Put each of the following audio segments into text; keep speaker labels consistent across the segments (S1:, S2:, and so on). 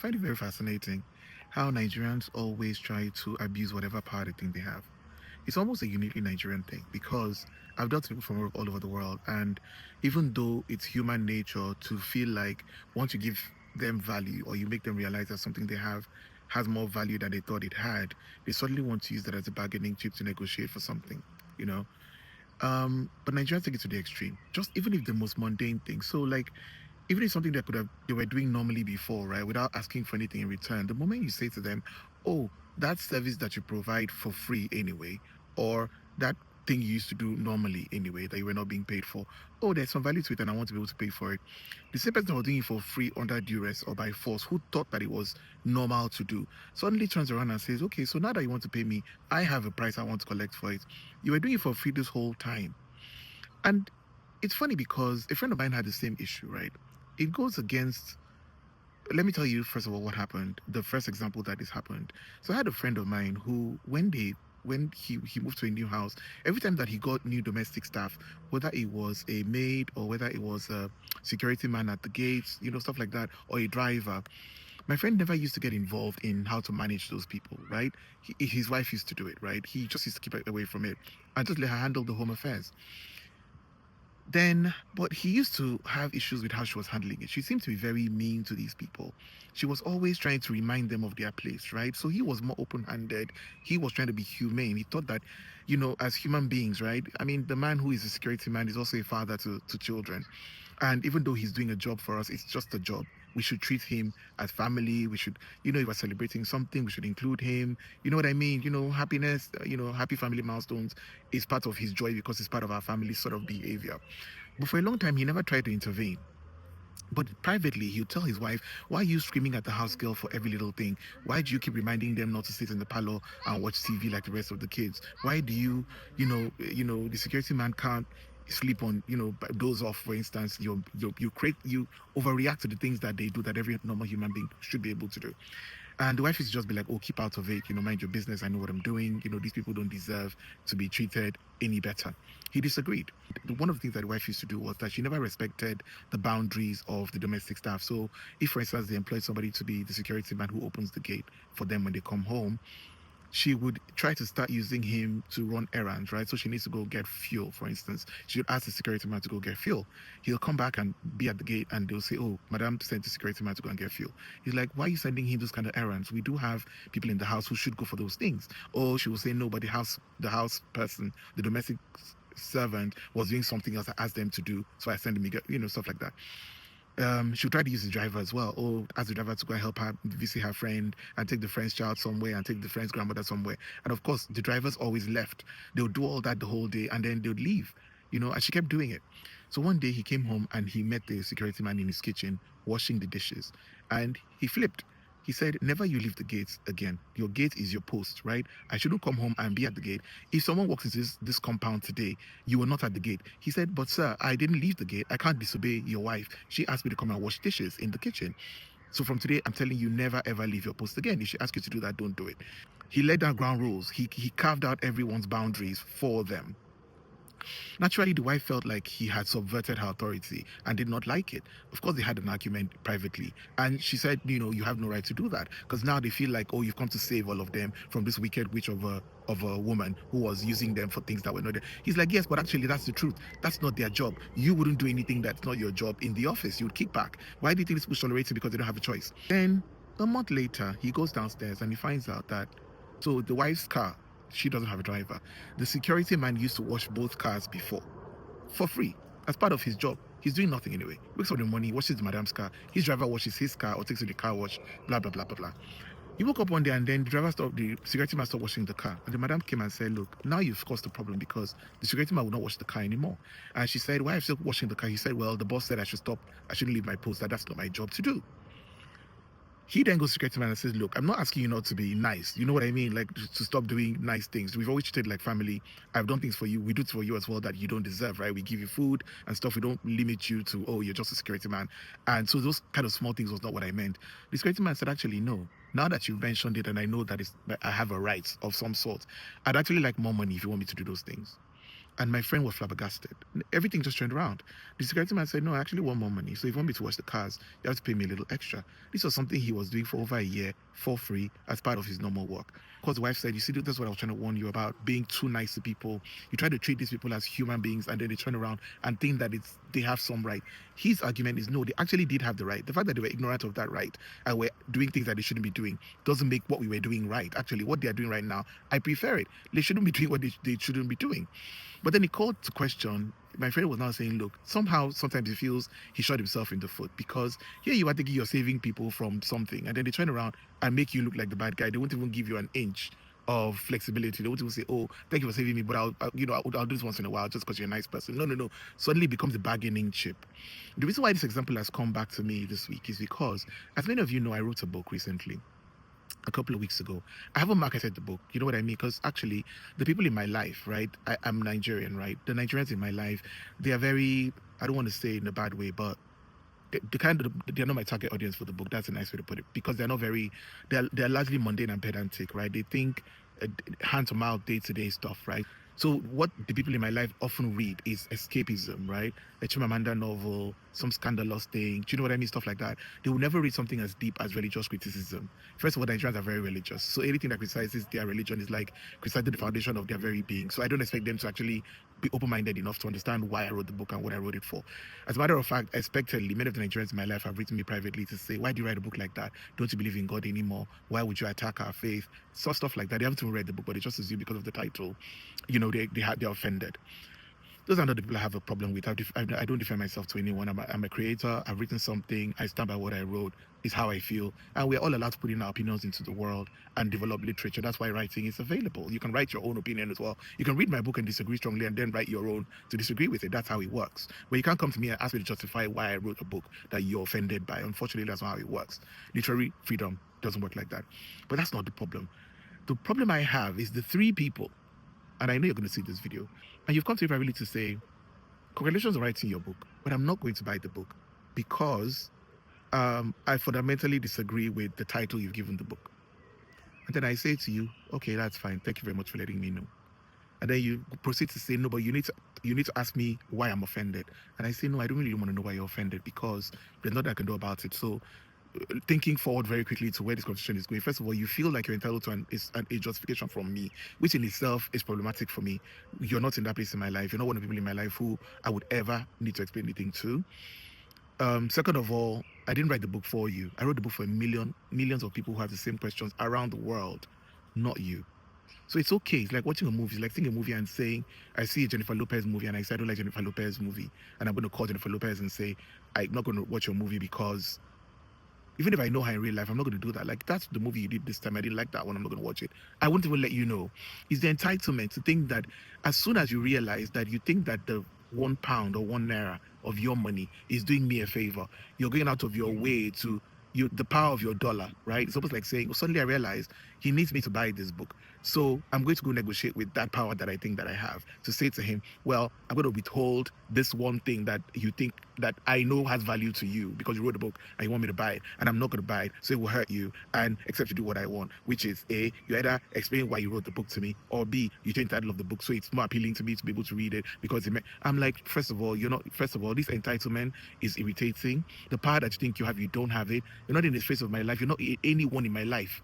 S1: find it very fascinating how Nigerians always try to abuse whatever power they think they have. It's almost a uniquely Nigerian thing because I've dealt with people from all over the world, and even though it's human nature to feel like once you give them value or you make them realize that something they have has more value than they thought it had, they suddenly want to use that as a bargaining chip to negotiate for something, you know. But Nigerians take it to the extreme. Just even if the most mundane thing. So like even if something that could have they were doing normally before, right, without asking for anything in return, the moment you say to them, "Oh, that service that you provide for free anyway," or that thing you used to do normally anyway that you were not being paid for, oh, there's some value to it, and I want to be able to pay for it. The same person that was doing it for free under duress or by force, who thought that it was normal to do, suddenly turns around and says, "Okay, so now that you want to pay me, I have a price I want to collect for it. You were doing it for free this whole time." And it's funny because a friend of mine had the same issue, right? It goes against, let me tell you first of all what happened. The first example that this happened. So I had a friend of mine who when he moved to a new house, every time that he got new domestic staff, whether it was a maid or whether it was a security man at the gates, stuff like that, or a driver, my friend never used to get involved in how to manage those people, right? His wife used to do it, right? He just used to keep away from it and just let her handle the home affairs. But he used to have issues with how she was handling it. She seemed to be very mean to these people. She was always trying to remind them of their place, right? So he was more open handed. He was trying to be humane. He thought that, as human beings, right? I mean, the man who is a security man is also a father to children. And even though he's doing a job for us, it's just a job. We should treat him as family. We should, if we're celebrating something, we should include him. You know what I mean? Happiness, happy family milestones is part of his joy because it's part of our family sort of behavior. But for a long time, he never tried to intervene. But privately, he'll tell his wife, "Why are you screaming at the house girl for every little thing? Why do you keep reminding them not to sit in the parlor and watch TV like the rest of the kids? Why do the security man can't sleep on, doze off, for instance. You overreact to the things that they do that every normal human being should be able to do." And the wife is just be like, "Oh, keep out of it. Mind your business. I know what I'm doing. These people don't deserve to be treated any better." He disagreed. One of the things that the wife used to do was that she never respected the boundaries of the domestic staff. So, if, for instance, they employed somebody to be the security man who opens the gate for them when they come home, she would try to start using him to run errands, right? So she needs to go get fuel, for instance. She would ask the security man to go get fuel. He'll come back and be at the gate and they'll say, "Oh, madam sent the security man to go and get fuel." He's like, "Why are you sending him those kind of errands? We do have people in the house who should go for those things." Or she will say, "No, but the house person, the domestic servant was doing something else I asked them to do, so I sent him, stuff like that." She'll try to use the driver as well, or ask the driver to go and help her visit her friend and take the friend's child somewhere and take the friend's grandmother somewhere. And of course, the drivers always left. They'll do all that the whole day and then they'll leave, and she kept doing it. So one day he came home and he met the security man in his kitchen washing the dishes and he flipped. He said, "Never you leave the gates again. Your gate is your post, right? I shouldn't come home and be at the gate. If someone walks into this compound today, you were not at the gate." He said, "But sir, I didn't leave the gate. I can't disobey your wife. She asked me to come and wash dishes in the kitchen. So from today, I'm telling you, never ever leave your post again. If she asks you to do that, don't do it." He laid down ground rules. He carved out everyone's boundaries for them. Naturally, the wife felt like he had subverted her authority and did not like it. Of course, they had an argument privately. And she said, "You have no right to do that." Because now they feel like, "Oh, you've come to save all of them from this wicked witch of a woman who was using them for things that were not there." He's like, "Yes, but actually, that's the truth. That's not their job. You wouldn't do anything that's not your job in the office. You would kick back. Why do you think this people tolerate it? Because they don't have a choice." Then a month later, he goes downstairs and he finds out that so the wife's car, she doesn't have a driver. The security man used to wash both cars before for free as part of his job. He's doing nothing anyway. Wakes up in the morning, washes the madam's car. His driver washes his car or takes it to the car wash, blah, blah, blah, blah, blah. He woke up one day and then the security man stopped washing the car. And the madam came and said, "Look, now you've caused a problem because the security man will not wash the car anymore." And she said, "Why are you still washing the car?" He said, "Well, the boss said I should stop. I shouldn't leave my post. That's not my job to do." He then goes to security man and says, "Look, I'm not asking you not to be nice. You know what I mean? Like to stop doing nice things. We've always treated like family. I've done things for you. We do it for you as well that you don't deserve, right? We give you food and stuff. We don't limit you to, oh, you're just a security man." And so those kind of small things was not what I meant. The security man said, "Actually, no. Now that you've mentioned it and I know that I have a right of some sort, I'd actually like more money if you want me to do those things." And my friend was flabbergasted. Everything just turned around. The security man said, "No, I actually want more money. So if you want me to wash the cars, you have to pay me a little extra." This was something he was doing for over a year for free as part of his normal work. Because the wife said, "You see, that's what I was trying to warn you about, being too nice to people. You try to treat these people as human beings, and then they turn around and think that they have some right." His argument is no, they actually did have the right. The fact that they were ignorant of that right and were doing things that they shouldn't be doing doesn't make what we were doing right. Actually, what they are doing right now, I prefer it. They shouldn't be doing what they shouldn't be doing. But then he called to question. My friend was now saying, look, somehow, sometimes he feels he shot himself in the foot because here you are thinking you're saving people from something, and then they turn around and make you look like the bad guy. They won't even give you an inch of flexibility. They won't even say, "Oh, thank you for saving me, but I'll do this once in a while just because you're a nice person." No, no, no. Suddenly it becomes a bargaining chip. The reason why this example has come back to me this week is because, as many of you know, I wrote a book recently, a couple of weeks ago. I haven't marketed the book. You know what I mean? Because actually, the people in my life, right? I'm Nigerian, right? The Nigerians in my life, they are very, I don't want to say in a bad way, but they're not my target audience for the book. That's a nice way to put it, because they're not very, they're largely mundane and pedantic, right? They think hand to mouth, day to day stuff, right? So what the people in my life often read is escapism, right? A Chimamanda novel, some scandalous thing. Do you know what I mean? Stuff like that. They will never read something as deep as religious criticism. First of all, Nigerians are very religious, so anything that criticizes their religion is like criticizing the foundation of their very being. So I don't expect them to actually be open-minded enough to understand why I wrote the book and what I wrote it for. As a matter of fact, expectedly, many of the Nigerians in my life have written me privately to say, "Why do you write a book like that? Don't you believe in God anymore? Why would you attack our faith?" So stuff like that. They haven't even read the book, but they just assume because of the title, they're offended. Those are not the people I have a problem with. I don't defend myself to anyone. I'm a creator. I've written something. I stand by what I wrote. It's how I feel. And we're all allowed to put in our opinions into the world and develop literature. That's why writing is available. You can write your own opinion as well. You can read my book and disagree strongly and then write your own to disagree with it. That's how it works. But you can't come to me and ask me to justify why I wrote a book that you're offended by. Unfortunately, that's not how it works. Literary freedom doesn't work like that. But that's not the problem. The problem I have is the three people, and I know you're going to see this video, and you've come to me privately to say, "Congratulations on writing your book, but I'm not going to buy the book because I fundamentally disagree with the title you've given the book." And then I say to you, "Okay, that's fine. Thank you very much for letting me know." And then you proceed to say, "No, but you need to ask me why I'm offended." And I say, "No, I don't really want to know why you're offended because there's nothing I can do about it." So thinking forward very quickly to where this conversation is going. First of all, you feel like you're entitled to a justification from me, which in itself is problematic for me. You're not in that place in my life. You're not one of the people in my life who I would ever need to explain anything to. Second of all, I didn't write the book for you. I wrote the book for millions of people who have the same questions around the world, not you. So it's okay. It's like watching a movie. It's like seeing a movie and saying, "I see a Jennifer Lopez movie and I say I don't like Jennifer Lopez movie." And I'm going to call Jennifer Lopez and say, "I'm not going to watch your movie because even if I know her in real life, I'm not going to do that. Like, that's the movie you did this time. I didn't like that one. I'm not going to watch it." I won't even let you know. It's the entitlement to think that as soon as you realize that you think that the £1 or one naira of your money is doing me a favor, you're going out of your way to the power of your dollar, right? It's almost like saying, "Oh, suddenly I realize he needs me to buy this book. So I'm going to go negotiate with that power that I think that I have to say to him, well, I'm going to withhold this one thing that you think that I know has value to you because you wrote the book and you want me to buy it, and I'm not going to buy it, so it will hurt you, and except you do what I want, which is A, you either explain why you wrote the book to me, or B, you change the title of the book so it's more appealing to me to be able to read it because I'm like, first of all, this entitlement is irritating. The power that you think you have, you don't have it. You're not in the face of my life. You're not anyone in my life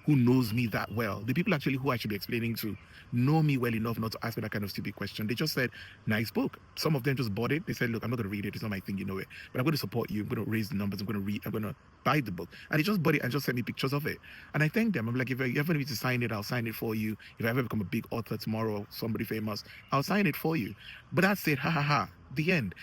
S1: who knows me that well. The people actually who I should be explaining to know me well enough not to ask me that kind of stupid question. They just said, "Nice book." Some of them just bought it. They said, "Look, I'm not going to read it. It's not my thing, you know it. But I'm going to support you. I'm going to raise the numbers. I'm going to read. I'm going to buy the book." And they just bought it and just sent me pictures of it. And I thank them. I'm like, "If you ever need to sign it, I'll sign it for you. If I ever become a big author tomorrow, somebody famous, I'll sign it for you." But that's it. Ha ha ha. The end.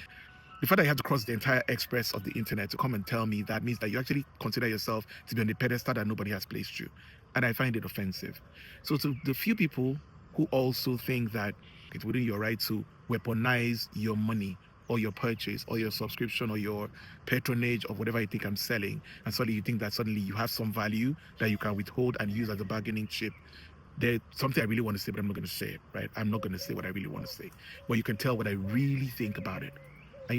S1: The fact that you have to cross the entire express of the internet to come and tell me that means that you actually consider yourself to be on the pedestal that nobody has placed you. And I find it offensive. So to the few people who also think that it's within your right to weaponize your money or your purchase or your subscription or your patronage of whatever you think I'm selling, and suddenly you think that suddenly you have some value that you can withhold and use as a bargaining chip, there's something I really want to say, but I'm not going to say it, right? I'm not going to say what I really want to say. But you can tell what I really think about it. And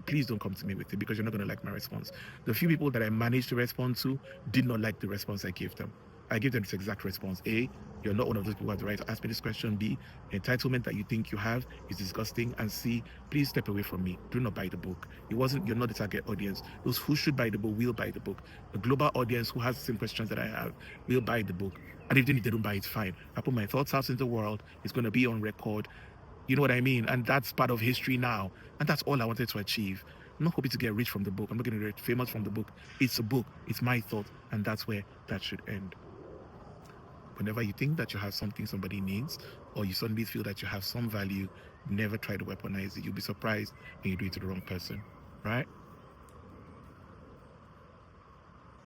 S1: please don't come to me with it because you're not going to like my response. The few people that I managed to respond to did not like the response I gave them. I gave them this exact response. A, You're not one of those people who have the right to ask me this question. B, entitlement that you think you have is disgusting. And C, please step away from me. Do not buy the book. You're not the target audience. Those who should buy the book will buy the book. The global audience who has the same questions that I have will buy the book. And even if they don't buy, it's fine. I put my thoughts out in the world. It's going to be on record. You know what I mean? And that's part of history now. And that's all I wanted to achieve. I'm not hoping to get rich from the book. I'm not going to get famous from the book. It's a book. It's my thought. And that's where that should end. Whenever you think that you have something somebody needs, or you suddenly feel that you have some value, never try to weaponize it. You'll be surprised when you do it to the wrong person, right?